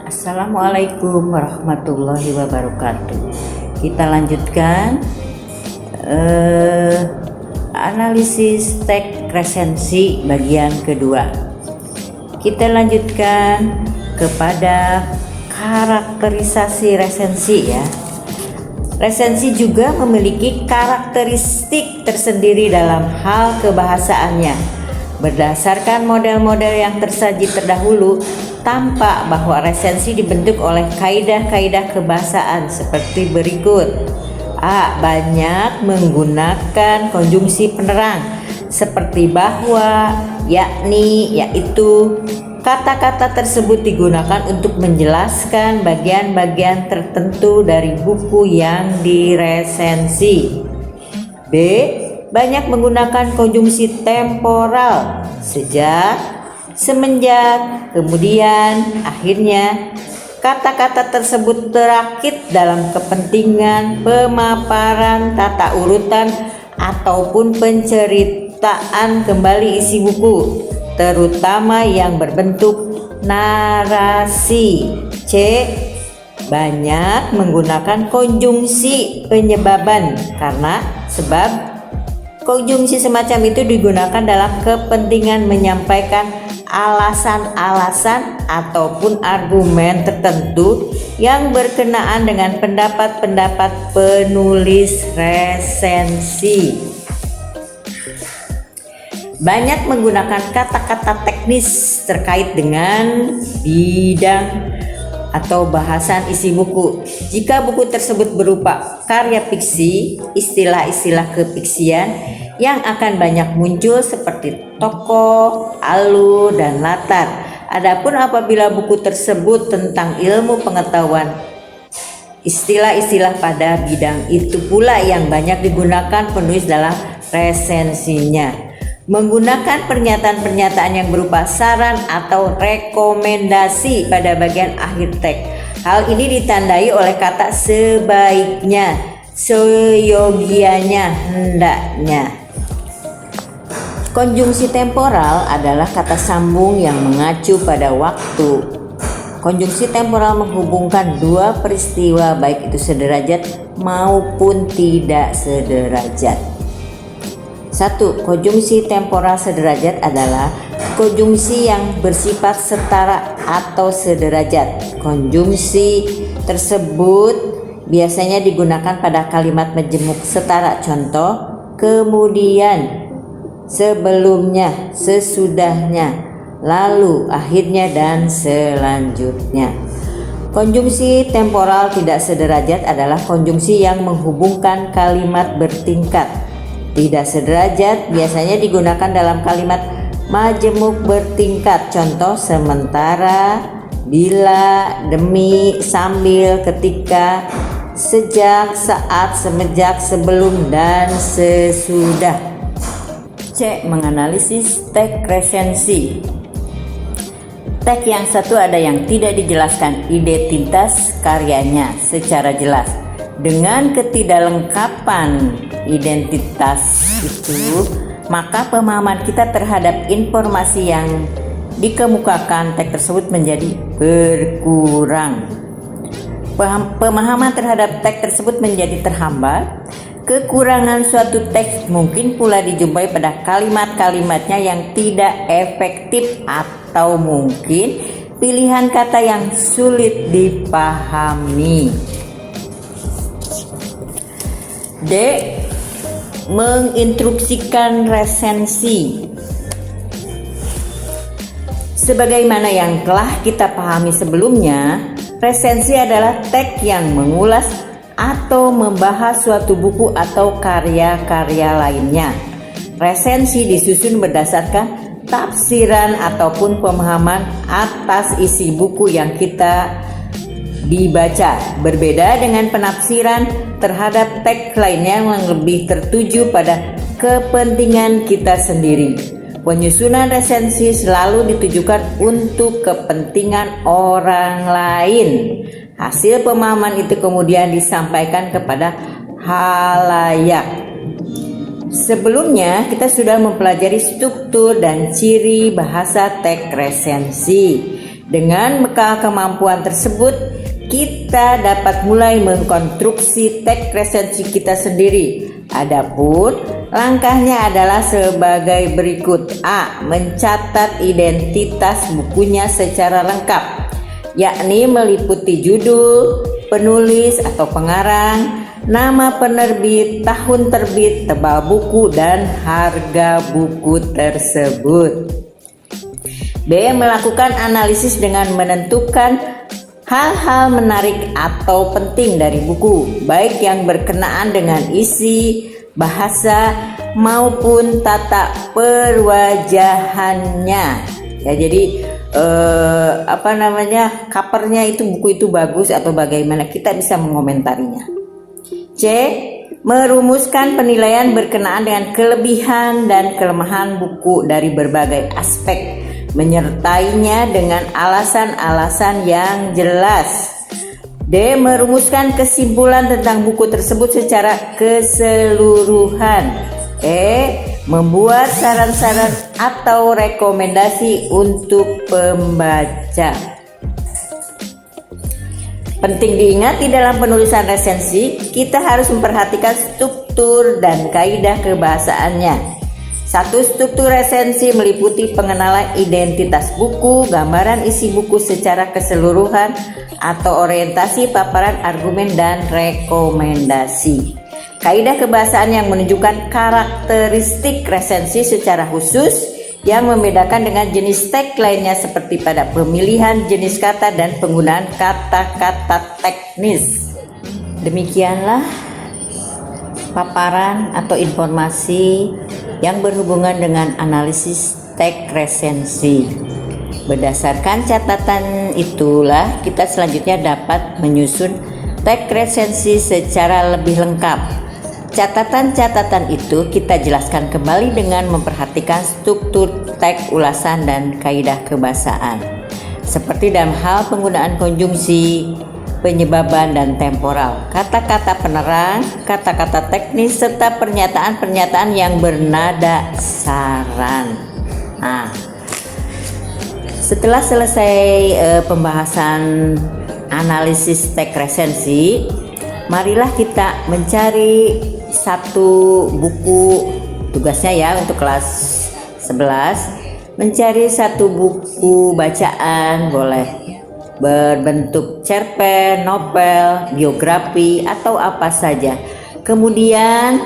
Assalamualaikum warahmatullahi wabarakatuh. Kita lanjutkan analisis teks resensi bagian kedua. Kita lanjutkan kepada karakterisasi resensi ya. Resensi juga memiliki karakteristik tersendiri dalam hal kebahasaannya. Berdasarkan model-model yang tersaji terdahulu, tampak bahwa resensi dibentuk oleh kaidah-kaidah kebahasaan seperti berikut. A. Banyak menggunakan konjungsi penerang seperti bahwa, yakni, yaitu. Kata-kata tersebut digunakan untuk menjelaskan bagian-bagian tertentu dari buku yang diresensi. B. Banyak menggunakan konjungsi temporal sejak, semenjak, kemudian, akhirnya. Kata-kata tersebut terakit dalam kepentingan pemaparan tata urutan ataupun penceritaan kembali isi buku, terutama yang berbentuk narasi. C. Banyak menggunakan konjungsi penyebaban karena sebab. Konjungsi semacam itu digunakan dalam kepentingan menyampaikan alasan-alasan ataupun argumen tertentu yang berkenaan dengan pendapat-pendapat penulis resensi. Banyak menggunakan kata-kata teknis terkait dengan bidang atau bahasan isi buku. Jika buku tersebut berupa karya fiksi, istilah-istilah kefiksian yang akan banyak muncul seperti tokoh, alur, dan latar. Adapun apabila buku tersebut tentang ilmu pengetahuan, istilah-istilah pada bidang itu pula yang banyak digunakan penulis dalam resensinya. Menggunakan pernyataan-pernyataan yang berupa saran atau rekomendasi pada bagian akhir teks. Hal ini ditandai oleh kata sebaiknya, seyogianya, hendaknya. Konjungsi temporal adalah kata sambung yang mengacu pada waktu. Konjungsi temporal menghubungkan dua peristiwa baik itu sederajat maupun tidak sederajat. 1. Konjungsi temporal sederajat adalah konjungsi yang bersifat setara atau sederajat. Konjungsi tersebut biasanya digunakan pada kalimat majemuk setara. Contoh, kemudian, sebelumnya, sesudahnya, lalu, akhirnya, dan selanjutnya. Konjungsi temporal tidak sederajat adalah konjungsi yang menghubungkan kalimat bertingkat. Tidak sederajat biasanya digunakan dalam kalimat majemuk bertingkat. Contoh, sementara, bila, demi, sambil, ketika, sejak, saat, semenjak, sebelum, dan sesudah. C. Menganalisis teks resensi. Teks yang satu ada yang tidak dijelaskan identitas karyanya secara jelas. Dengan ketidaklengkapan identitas itu, maka pemahaman kita terhadap informasi yang dikemukakan teks tersebut menjadi berkurang. Pemahaman terhadap teks tersebut menjadi terhambat. Kekurangan suatu teks mungkin pula dijumpai pada kalimat-kalimatnya yang tidak efektif atau mungkin pilihan kata yang sulit dipahami. D. Menginstruksikan resensi. Sebagaimana yang telah kita pahami sebelumnya, resensi adalah teks yang mengulas atau membahas suatu buku atau karya-karya lainnya. Resensi disusun berdasarkan tafsiran ataupun pemahaman atas isi buku yang kita dibaca. Berbeda dengan penafsiran terhadap teks lainnya yang lebih tertuju pada kepentingan kita sendiri. Penyusunan resensi selalu ditujukan untuk kepentingan orang lain. Hasil pemahaman itu kemudian disampaikan kepada halayak. Sebelumnya kita sudah mempelajari struktur dan ciri bahasa teks resensi. Dengan bekal kemampuan tersebut, kita dapat mulai mengkonstruksi teks resensi kita sendiri. Adapun langkahnya adalah sebagai berikut. A. Mencatat identitas bukunya secara lengkap, yakni meliputi judul, penulis atau pengarang, nama penerbit, tahun terbit, tebal buku, dan harga buku tersebut. B. Melakukan analisis dengan menentukan hal-hal menarik atau penting dari buku, baik yang berkenaan dengan isi, bahasa, maupun tata perwajahannya. Ya, jadi covernya itu buku itu bagus atau bagaimana, kita bisa mengomentarinya. C. Merumuskan penilaian berkenaan dengan kelebihan dan kelemahan buku dari berbagai aspek, menyertainya dengan alasan-alasan yang jelas. D. Merumuskan kesimpulan tentang buku tersebut secara keseluruhan. E. Membuat saran-saran atau rekomendasi untuk pembaca. Penting diingat, di dalam penulisan resensi kita harus memperhatikan struktur dan kaidah kebahasaannya. Satu, struktur resensi meliputi pengenalan identitas buku, gambaran isi buku secara keseluruhan, atau orientasi paparan argumen dan rekomendasi. Kaidah kebahasaan yang menunjukkan karakteristik resensi secara khusus yang membedakan dengan jenis teks lainnya, seperti pada pemilihan jenis kata dan penggunaan kata-kata teknis. Demikianlah paparan atau informasi yang berhubungan dengan analisis teks resensi. Berdasarkan catatan itulah kita selanjutnya dapat menyusun teks resensi secara lebih lengkap. Catatan-catatan itu kita jelaskan kembali dengan memperhatikan struktur teks, ulasan, dan kaidah kebahasaan, seperti dalam hal penggunaan konjungsi, penyebaban, dan temporal, kata-kata penerang, kata-kata teknis, serta pernyataan-pernyataan yang bernada saran. Setelah selesai pembahasan analisis teks resensi, marilah kita mencari satu buku, tugasnya ya untuk kelas 11, mencari satu buku bacaan, boleh berbentuk cerpen, novel, biografi, atau apa saja. Kemudian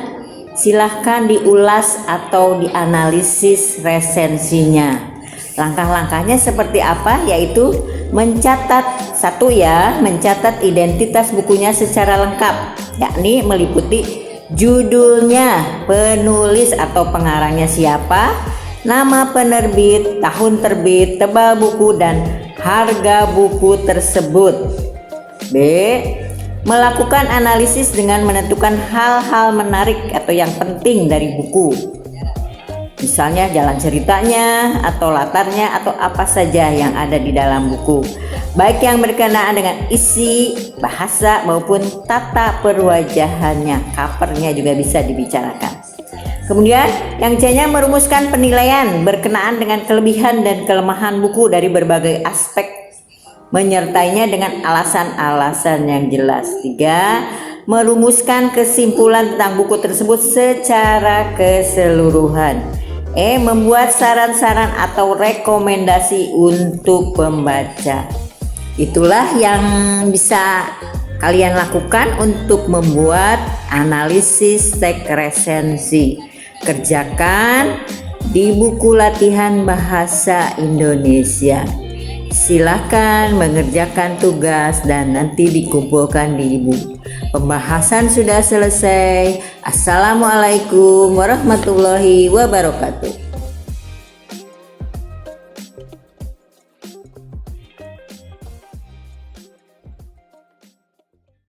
silahkan diulas atau dianalisis resensinya. Langkah-langkahnya seperti apa? Yaitu mencatat mencatat identitas bukunya secara lengkap, yakni meliputi judulnya, penulis atau pengarangnya siapa, nama penerbit, tahun terbit, tebal buku, dan harga buku tersebut. B. Melakukan analisis dengan menentukan hal-hal menarik atau yang penting dari buku, misalnya jalan ceritanya atau latarnya atau apa saja yang ada di dalam buku, baik yang berkenaan dengan isi, bahasa, maupun tata perwajahannya. Covernya juga bisa dibicarakan. Kemudian yang C-nya merumuskan penilaian berkenaan dengan kelebihan dan kelemahan buku dari berbagai aspek, menyertainya dengan alasan-alasan yang jelas. 3. Merumuskan kesimpulan tentang buku tersebut secara keseluruhan. E. Membuat saran-saran atau rekomendasi untuk pembaca. Itulah yang bisa kalian lakukan untuk membuat analisis teks resensi. Kerjakan di buku latihan bahasa Indonesia. Silahkan mengerjakan tugas dan nanti dikumpulkan di buku. Pembahasan sudah selesai. Assalamualaikum warahmatullahi wabarakatuh.